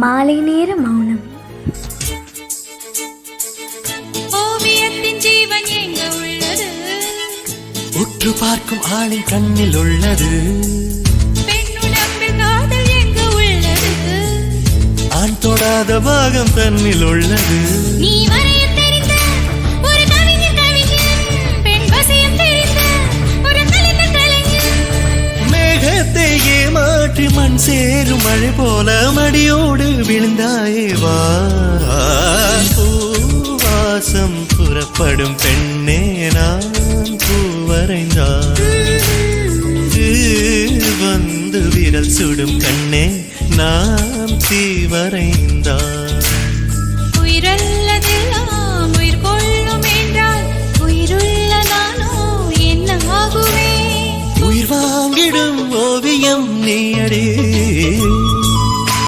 மாலை நேர மௌனம். ஓவியத்தின் ஜீவன் எங்க உள்ளது? உற்று பார்க்கும் ஆளின் கண்ணில் உள்ளது. பெண்ணுடம்பில் காதல் எங்க உள்ளது? ஆண் தொடாத பாகம் தன்னில் உள்ளது. நீ வரைய தெரிந்த ஒரு கவிஞர் கவிஞன், பெண் வசியம் தெரிந்த ஒரு கலைஞர் கலைஞன். மேகத்தை ஏமாற்றி மண் சேரும் மழை போல மடியோடு விழுந்தாயே வா. பூவாசம் புறப்படும் பெண்ணே நான் பூவரைந்தான். வந்து விரல் சுடும் கண்ணே நான் தீவரைந்தான். உயிரல்லதெல்லாம் உயிர் கொள்ளும் என்றால் உயிருள்ள நானோ என்ன ஆகுவேன்? உயிர் வாங்கிடும் ஓவியம் நீ அடே.